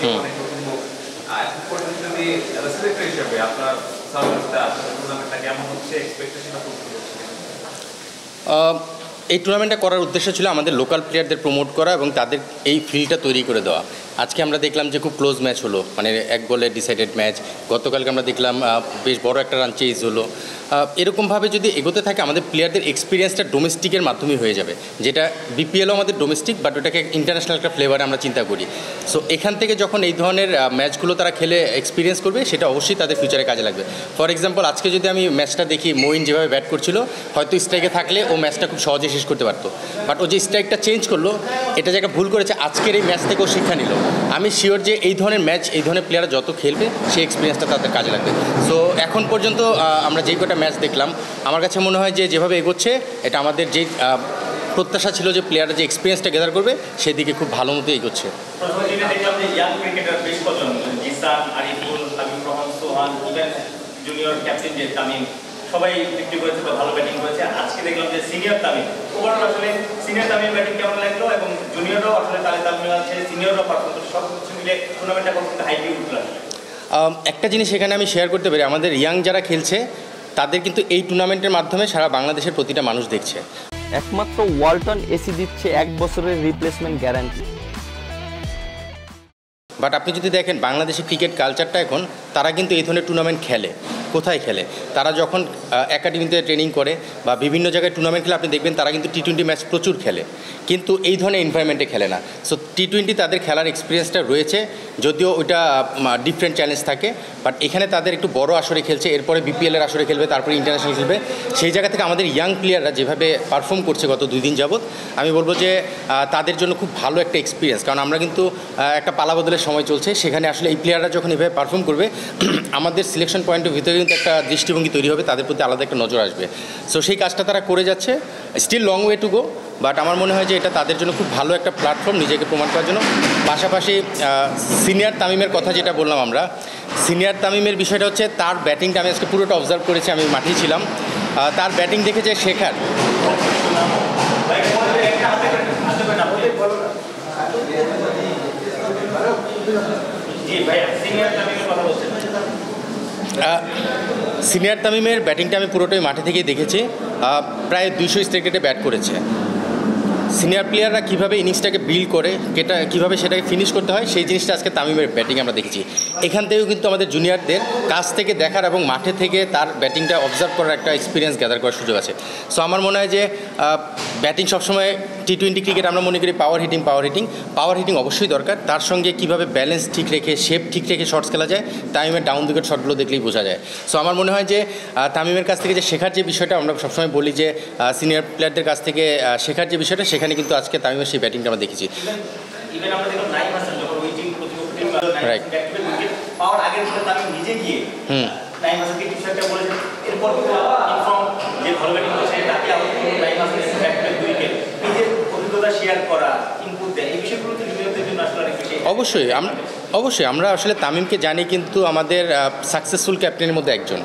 অনেক নতুন মুখ। এখন পর্যন্ত যদি সিলেক্টর হিসেবে আপনার সার্ভিসটা টুর্নামেন্টটা কেমন হচ্ছে, এক্সপেকটেশনটা কতটুকু হচ্ছে? এই টুর্নামেন্টটা করার উদ্দেশ্য ছিল আমাদের লোকাল প্লেয়ারদের প্রমোট করা এবং তাদের এই ফিল্ডটা তৈরি করে দেওয়া। আজকে আমরা দেখলাম যে খুব ক্লোজ ম্যাচ হলো, মানে এক গোলে ডিসাইডেড ম্যাচ। গতকালকে আমরা দেখলাম বেশ বড় একটা রান চেজ হলো। এরকমভাবে যদি এগোতে থাকে আমাদের প্লেয়ারদের এক্সপিরিয়েন্সটা ডোমেস্টিকের মাধ্যমে হয়ে যাবে, যেটা বিপিএলও আমাদের ডোমেস্টিক, বাট ওটাকে ইন্টারন্যাশনাল একটা ফ্লেভারে আমরা চিন্তা করি। সো এখান থেকে যখন এই ধরনের ম্যাচগুলো তারা খেলে এক্সপিরিয়েন্স করবে, সেটা অবশ্যই তাদের ফিউচারে কাজে লাগবে। ফর এক্সাম্পল, আজকে যদি আমি ম্যাচটা দেখি, মঈন যেভাবে ব্যাট করছিল, হয়তো স্ট্রাইকে থাকলে ও ম্যাচটা খুব সহজে শেষ করতে পারতো, বাট ও যে স্ট্রাইকটা চেঞ্জ করলো, এটা যে একটা ভুল করেছে, আজকের এই ম্যাচ থেকেও শিক্ষা নিল। আমি শিওর যে এই ধরনের ম্যাচ, এই ধরনের প্লেয়াররা যত খেলবে, সেই এক্সপিরিয়েন্সটা তাদের কাজে লাগবে। সো এখন পর্যন্ত আমরা যেই কটা ম্যাচ দেখলাম, আমার কাছে মনে হয় যে যেভাবে এগোচ্ছে, এটা আমাদের যে প্রত্যাশা ছিল যে প্লেয়াররা যে এক্সপিরিয়েন্সটা গেদার করবে, সেদিকে খুব ভালো মতো এগোচ্ছে। জুনিয়র ক্যাপ্টেন যে তামিম, সবাই বিক্রি করেছে, ভালো ব্যাটিং করেছে। আজকে দেখলাম যে সিনিয়র তামিম, ওভারঅল আসলে সিনিয়র তামিম ব্যাটিং কেমন লাগলো, এবং জুনিয়ররাও আসলে তালে তাল মিলাচ্ছে, সিনিয়ররাও পারফর্ম করছে, সব কিছু মিলে টুর্নামেন্টটা কতটা হাইপি উঠলো। একটা জিনিস এখানে আমি শেয়ার করতে পারি, আমাদের ইয়াং যারা খেলছে, তাদের কিন্তু এই টুর্নামেন্টের মাধ্যমে সারা বাংলাদেশের প্রতিটা মানুষ দেখছে। একমাত্র ওয়ালটন এসি দিচ্ছে 1 বছরের রিপ্লেসমেন্ট গ্যারান্টি। বাট আপনি যদি দেখেন বাংলাদেশের ক্রিকেট কালচারটা এখন, তারা কিন্তু এই ধরনের টুর্নামেন্ট খেলে। কোথায় খেলে? তারা যখন একাডেমিতে ট্রেনিং করে বা বিভিন্ন জায়গায় টুর্নামেন্ট খেলে, আপনি দেখবেন তারা কিন্তু টি-20 ম্যাচ প্রচুর খেলে, কিন্তু এই ধরনের এনভায়রনমেন্টে খেলে না। সো টি-20 তাদের খেলার এক্সপিরিয়েন্সটা রয়েছে, যদিও ওইটা ডিফারেন্ট চ্যালেঞ্জ থাকে, বাট এখানে তাদের একটু বড় আসরে খেলছে, এরপরে বিপিএলের আসরে খেলবে, তারপরে ইন্টারন্যাশনাল খেলবে। সেই জায়গা থেকে আমাদের ইয়াং প্লেয়াররা যেভাবে পারফর্ম করছে গত 2 দিন যাবৎ, আমি বলবো যে তাদের জন্য খুব ভালো একটা এক্সপিরিয়েন্স। কারণ আমরা কিন্তু একটা পালাবদলের সময় চলছে, সেখানে আসলে এই প্লেয়াররা যখন এভাবে পারফর্ম করবে, আমাদের সিলেকশন পয়েন্টের ভিতরে কিন্তু একটা দৃষ্টিভঙ্গি তৈরি হবে, তাদের প্রতি আলাদা একটা নজর আসবে। সো সেই কাজটা তারা করে যাচ্ছে। Still long way to go, but আমার মনে হয় যে এটা তাদের জন্য খুব ভালো একটা প্ল্যাটফর্ম নিজেকে প্রমাণ করার জন্য। পাশাপাশি সিনিয়র তামিমের কথা যেটা বললাম আমরা, সিনিয়র তামিমের বিষয়টা হচ্ছে তার ব্যাটিংটা আমি আজকে পুরোটা অবজার্ভ করেছি, আমি মাঠেই ছিলাম। তার ব্যাটিং দেখে যে শেখার, সিনিয়র তামিমের ব্যাটিংটা আমি পুরোটাই মাঠে থেকেই দেখেছি। প্রায় 200 স্ট্রাইক রেটে ব্যাট করেছে। সিনিয়র প্লেয়াররা কীভাবে ইনিংসটাকে বিল্ড করে, কীভাবে সেটাকে ফিনিশ করতে হয়, সেই জিনিসটা আজকে তামিমের ব্যাটিং আমরা দেখেছি। এখান থেকেও কিন্তু আমাদের জুনিয়রদের কাছ থেকে দেখার এবং মাঠে থেকে তার ব্যাটিংটা অবজার্ভ করার একটা এক্সপিরিয়েন্স গ্যাদার করার সুযোগ আছে। সো আমার মনে হয় যে ব্যাটিং সবসময় টি-20 ক্রিকেট আমরা মনে করি পাওয়ার হিটিং অবশ্যই দরকার। তার সঙ্গে কীভাবে ব্যালেন্স ঠিক রেখে, শেপ ঠিক রেখে শটস খেলা যায়, তামিমের ডাউন উইকেট শটগুলো দেখলেই বোঝা যায়। সো আমার মনে হয় যে তামিমের কাছ থেকে যে শেখার যে বিষয়টা, আমরা সবসময় বলি যে সিনিয়র প্লেয়ারদের কাছ থেকে শেখার যে বিষয়টা, সেখানে কিন্তু আজকে তামিমের সেই ব্যাটিংটা আমরা দেখেছি। অবশ্যই আমরা আসলে তামিমকে জানি, কিন্তু আমাদের সাকসেসফুল ক্যাপ্টেনের মধ্যে একজন।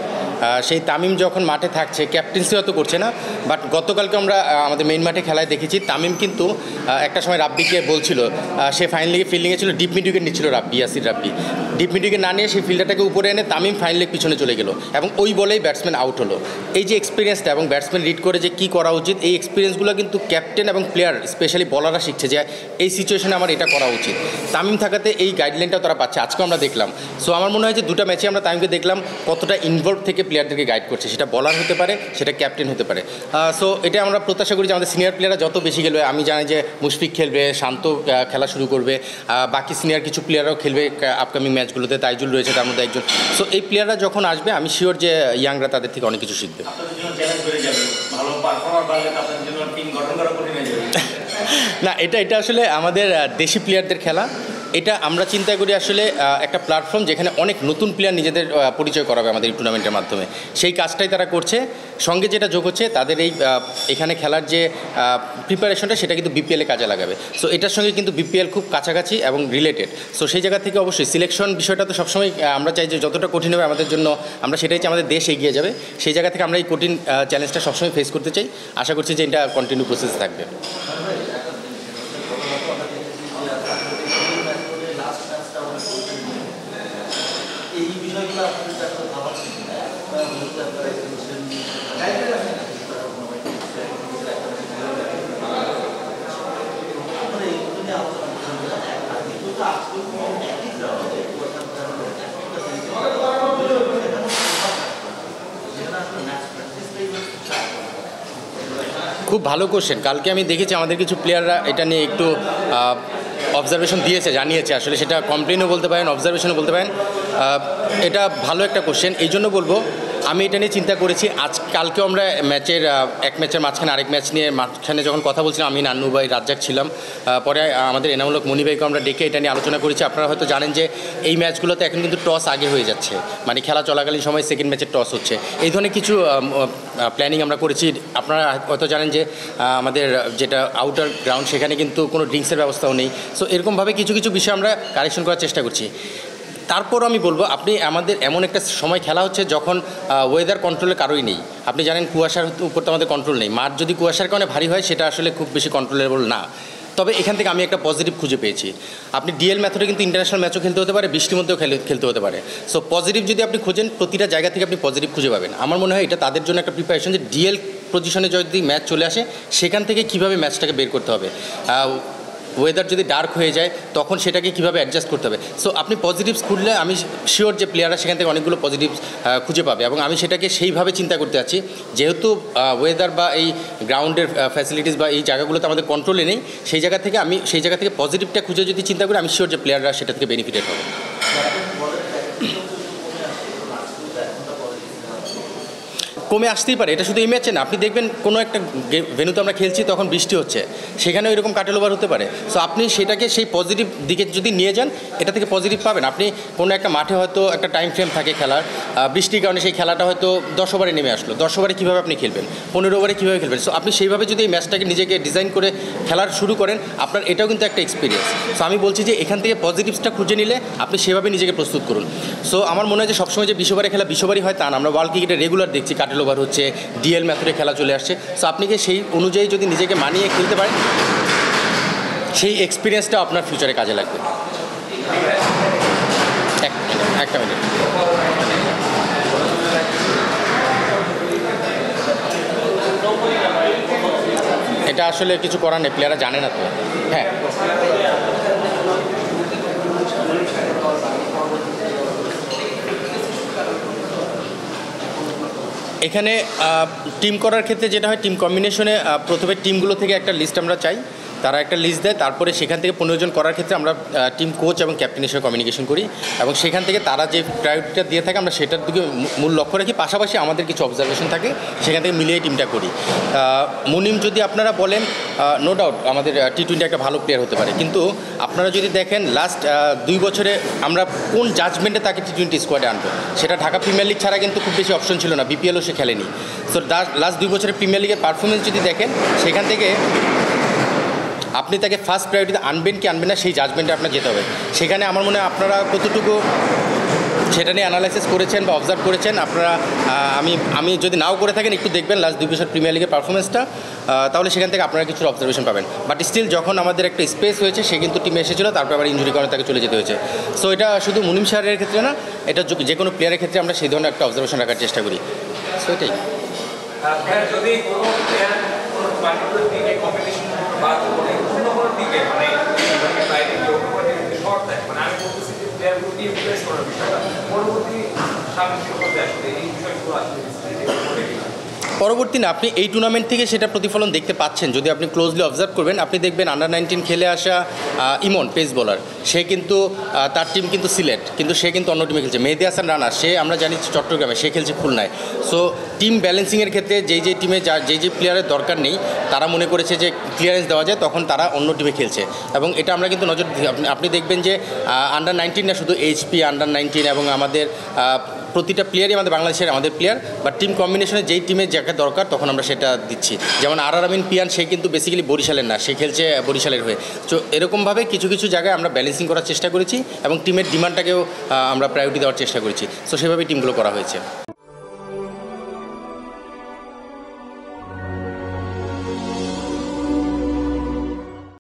সেই তামিম যখন মাঠে থাকছে, ক্যাপ্টেন্সি হয়তো করছে না, বাট গতকালকে আমরা আমাদের মেইন মাঠে খেলায় দেখেছি তামিম কিন্তু একটা সময় রাব্বিকে বলছিল, সে ফাইনাল লিগে ফিল্ডিংয়ে ছিল, ডিপ মিড উইকেট নিচ্ছিল ইয়াসির রাব্বি, ডিপ মিড উইকেট না নিয়ে সেই ফিল্ডারটাকে উপরে এনে তামিম ফাইনাল লিগ পিছনে চলে গেল, এবং ওই বলেই ব্যাটসম্যান আউট হলো। এই যে এক্সপিরিয়েন্সটা এবং ব্যাটসম্যান রিড করে যে কী করা উচিত, এই এক্সপিরিয়েন্সগুলো কিন্তু ক্যাপ্টেন এবং প্লেয়ার, স্পেশালি বলাররা শিখছে যে এই সিচুয়েশনে আমার এটা করা উচিত। তামিম থাকাতে এই গাইডলাইনটাও তারা পাচ্ছে, আজকেও আমরা দেখলাম। সো আমার মনে হয় যে 2টা ম্যাচে আমরা তামিমকে দেখলাম কতটা ইনভলভ থেকে প্লেয়ারদেরকে গাইড করছে, সেটা বলার হতে পারে, সেটা ক্যাপ্টেন হতে পারে। সো এটা আমরা প্রত্যাশা করি যে আমাদের সিনিয়র প্লেয়াররা যত বেশি খেলবে, আমি জানি যে মুশফিক খেলবে, শান্ত খেলা শুরু করবে, বাকি সিনিয়র কিছু প্লেয়াররাও খেলবে আপকামিং ম্যাচগুলোতে, তাইজুল রয়েছে তার মধ্যে একজন। সো এই প্লেয়াররা যখন আসবে, আমি শিওর যে ইয়াংরা তাদের থেকে অনেক কিছু শিখবে। না, এটা আসলে আমাদের দেশি প্লেয়ারদের খেলা। এটা আমরা চিন্তা করি আসলে একটা প্ল্যাটফর্ম যেখানে অনেক নতুন প্লেয়ার নিজেদের পরিচয় করাবে আমাদের এই টুর্নামেন্টের মাধ্যমে। সেই কাজটাই তারা করছে। সঙ্গে যেটা যোগ হচ্ছে তাদের এখানে খেলার যে প্রিপারেশনটা, সেটা কিন্তু বিপিএলে কাজে লাগাবে। সো এটার সঙ্গে কিন্তু বিপিএল খুব কাছাকাছি এবং রিলেটেড। সো সেই জায়গা থেকে অবশ্যই সিলেকশন বিষয়টা তো সবসময় আমরা চাই যে যতটা কঠিন হবে আমাদের জন্য, আমরা সেটাই চাই আমাদের দেশ এগিয়ে যাবে। সেই জায়গা থেকে আমরা এই কঠিন চ্যালেঞ্জটা সবসময় ফেস করতে চাই। আশা করছি যে এটা কন্টিনিউ প্রসেস থাকবে। খুব ভালো কোশ্চেন। কালকে আমি দেখেছি আমাদের কিছু প্লেয়াররা এটা নিয়ে একটু অবজারভেশন দিয়েছে, জানিয়েছে। আসলে সেটা কমপ্লেনও বলতে পারেন, অবজারভেশনও বলতে পারেন। এটা ভালো একটা কোশ্চেন। এই জন্য বলবো আমি এটা নিয়ে চিন্তা করেছি। কালকেও আমরা ম্যাচের এক ম্যাচের মাঝখানে আরেক ম্যাচ নিয়ে মাঝখানে যখন কথা বলছিলাম, আমি নান্নু ভাই, রাজ্জাক ছিলাম। পরে আমাদের এনামূলক মনি ভাইকে আমরা ডেকে এটা নিয়ে আলোচনা করেছি। আপনারা হয়তো জানেন যে এই ম্যাচগুলোতে এখন কিন্তু টস আগে হয়ে যাচ্ছে, মানে খেলা চলাকালীন সময় সেকেন্ড ম্যাচের টস হচ্ছে। এই ধরনের কিছু প্ল্যানিং আমরা করেছি। আপনারা হয়তো জানেন যে আমাদের যেটা আউটার গ্রাউন্ড সেখানে কিন্তু কোনো ড্রিঙ্কসের ব্যবস্থাও নেই। সো এরকমভাবে কিছু কিছু বিষয় আমরা কারেকশন করার চেষ্টা করছি। তারপর আমি বলবো, আপনি আমাদের এমন একটা সময় খেলা হচ্ছে যখন ওয়েদার কন্ট্রোলের কারোই নেই। আপনি জানেন কুয়াশার উপর তো আমাদের কন্ট্রোল নেই। মাঠ যদি কুয়াশার কারণে ভারী হয় সেটা আসলে খুব বেশি কন্ট্রোলেবল না। তবে এখান থেকে আমি একটা পজিটিভ খুঁজে পেয়েছি। আপনি ডিএল মেথডে কিন্তু ইন্টারন্যাশনাল ম্যাচও খেলতে হতে পারে, বৃষ্টির মধ্যেও খেলতে হতে পারে। সো পজিটিভ যদি আপনি খোঁজেন, প্রতিটা জায়গা থেকে আপনি পজিটিভ খুঁজে পাবেন। আমার মনে হয় এটা তাদের জন্য একটা প্রিপারেশন যে ডিএল পজিশনে যদি ম্যাচ চলে আসে সেখান থেকে কীভাবে ম্যাচটাকে বের করতে হবে। ওয়েদার যদি ডার্ক হয়ে যায় তখন সেটাকে কীভাবে অ্যাডজাস্ট করতে হবে। সো আপনি পজিটিভস খুঁজলে আমি শিওর যে প্লেয়াররা সেখান থেকে অনেকগুলো পজিটিভস খুঁজে পাবে, এবং আমি সেটাকে সেইভাবে চিন্তা করতে যাচ্ছি। যেহেতু ওয়েদার বা এই গ্রাউন্ডের ফ্যাসিলিটিস বা এই জায়গাগুলোতে আমাদের কন্ট্রোলে নেই, সেই জায়গা থেকে পজিটিভটা খুঁজে যদি চিন্তা করি, আমি শিওর যে প্লেয়াররা সেটা থেকে বেনিফিটেড হবে। কমে আসতেই পারে, এটা শুধু এই ম্যাচে না। আপনি দেখবেন কোনো একটা ভেন্যুতে আমরা খেলছি, তখন বৃষ্টি হচ্ছে, সেখানেও এরকম কাটেল ওভার হতে পারে। সো আপনি সেটাকে সেই পজিটিভ দিকে যদি নিয়ে যান, এটা থেকে পজিটিভ পাবেন। আপনি কোনো একটা মাঠে হয়তো একটা টাইম ফ্রেম থাকে খেলার, বৃষ্টির কারণে সেই খেলাটা হয়তো 10 ওভারে নেমে আসলো। 10 ওভারে কীভাবে আপনি খেলবেন, 15 ওভারে কীভাবে খেলবেন। সো আপনি সেইভাবে যদি এই ম্যাচটাকে নিজেকে ডিজাইন করে খেলার শুরু করেন, আপনার এটাও কিন্তু একটা এক্সপিরিয়েন্স। সো আমি বলছি যে এখান থেকে পজিটিভসটা খুঁজে নিলে আপনি সেভাবে নিজেকে প্রস্তুত করুন। সো আমার মনে হয় যে সবসময় যে 20 ওভারে খেলা 20 ওভারই হয় তা না। আমরা ওয়ার্ল্ড ক্রিকেটে রেগুলার দেখছি কাটেল ওভার হচ্ছে, ডিএল মেথডে খেলা চলে আসছে। সো আপনি কি সেই অনুযায়ী যদি নিজেকে মানিয়ে খেলতে পারেন, সেই এক্সপিরিয়েন্সটা আপনার ফিউচারে কাজে লাগবে। একটা মিনিট। এটা আসলে কিছু করার নেই, প্লেয়াররা জানে না তো। হ্যাঁ, এখানে টিম করার ক্ষেত্রে যেটা হয়, টিম কম্বিনেশনে প্রথমে টিমগুলো থেকে একটা লিস্ট আমরা চাই, তারা একটা লিস্ট দেয়। তারপরে সেখান থেকে 15 জন করার ক্ষেত্রে আমরা টিম কোচ এবং ক্যাপ্টেনের সাথে কমিউনিকেশন করি, এবং সেখান থেকে তারা যে প্রায়োরিটিটা দিয়ে থাকে আমরা সেটার দিকে মূল লক্ষ্য রাখি। পাশাপাশি আমাদের কিছু অবজারভেশন থাকে, সেখান থেকে মিলিয়ে টিমটা করি। মুনিম যদি আপনারা বলেন, নো ডাউট আমাদের T20 একটা ভালো প্লেয়ার হতে পারে, কিন্তু আপনারা যদি দেখেন লাস্ট 2 বছরে আমরা কোন জাজমেন্টে তাকে T20 স্কোয়াডে আনবো, সেটা ঢাকা প্রিমিয়ার লিগ ছাড়া কিন্তু খুব বেশি অপশন ছিল না, বিপিএলও সে খেলেনি। সো লাস্ট 2 বছরের প্রিমিয়ার লিগের পারফরমেন্স যদি দেখেন, সেখান থেকে আপনি তাকে ফার্স্ট প্রায়োরিটিতে আনবেন কি আনবেন না, সেই জাজমেন্টে আপনার যেতে হবে। সেখানে আমার মনে হয় আপনারা কতটুকু সেটা নিয়ে অ্যানালাইসিস করেছেন বা অবজার্ভ করেছেন আপনারা, আমি যদি নাও করে থাকেন একটু দেখবেন লাস্ট 2 বছর প্রিমিয়ার লিগের পারফরমেন্সটা, তাহলে সেখান থেকে আপনারা কিছু অবজারভেশন পাবেন। বাট স্টিল যখন আমাদের একটা স্পেস হয়েছে, সে কিন্তু টিমে এসেছিলো, তারপর আবার ইনজুরি কারণে তাকে চলে যেতে হয়েছে। সো এটা শুধু মুনিম সাহেবের ক্ষেত্রে না, এটা যে কোনো প্লেয়ারের ক্ষেত্রে আমরা সেই ধরনের একটা অবজারভেশন রাখার চেষ্টা করি। সো এটাই। যদি কোনো প্লেয়ার কোনো পার্টিকুলার দিকে কম্পিটিশন বাদ করে অন্য কোনো দিকে মানে বাইরে শর্ট থাকে, মানে আমি বলতেছি যে প্লেয়ারগুলোকে ইমপ্রেস করার বিষয়টা পরবর্তী সামগ্রিক হতে আসলে এই বিষয়গুলো আসলে পরবর্তী না, আপনি এই টুর্নামেন্ট থেকে সেটা প্রতিফলন দেখতে পাচ্ছেন। যদি আপনি ক্লোজলি অবজার্ভ করবেন, আপনি দেখবেন আন্ডার-19 খেলে আসা ইমন পেস বোলার, সে কিন্তু তার টিম কিন্তু সিলেট, কিন্তু সে কিন্তু অন্য টিমে খেলছে। মেহেদী হাসান রানা, সে আমরা জানি চট্টগ্রামে, সে খেলছে খুলনায়। সো টিম ব্যালেন্সিংয়ের ক্ষেত্রে যেই টিমে যে প্লেয়ারের দরকার নেই, তারা মনে করেছে যে ক্লিয়ারেন্স দেওয়া যায়, তখন তারা অন্য টিমে খেলছে। এবং এটা আমরা কিন্তু নজর দিই। আপনি দেখবেন যে আন্ডার-19 না, শুধু এইচপি, আন্ডার-19 এবং আমাদের প্রতিটা প্লেয়ারই আমাদের বাংলাদেশের আমাদের প্লেয়ার, বা টিম কম্বিনেশনে যেই টিমের যাকে দরকার তখন আমরা সেটা দিচ্ছি। যেমন আমিন পিয়ান, সে কিন্তু বেসিক্যালি বরিশালের না, সে খেলছে বরিশালের হয়ে। তো এরকমভাবে কিছু কিছু জায়গায় আমরা ব্যালেন্সিং করার চেষ্টা করেছি, এবং টিমের ডিমান্ডটাকেও আমরা প্রায়োরিটি দেওয়ার চেষ্টা করেছি। সো সেভাবেই টিমগুলো করা হয়েছে।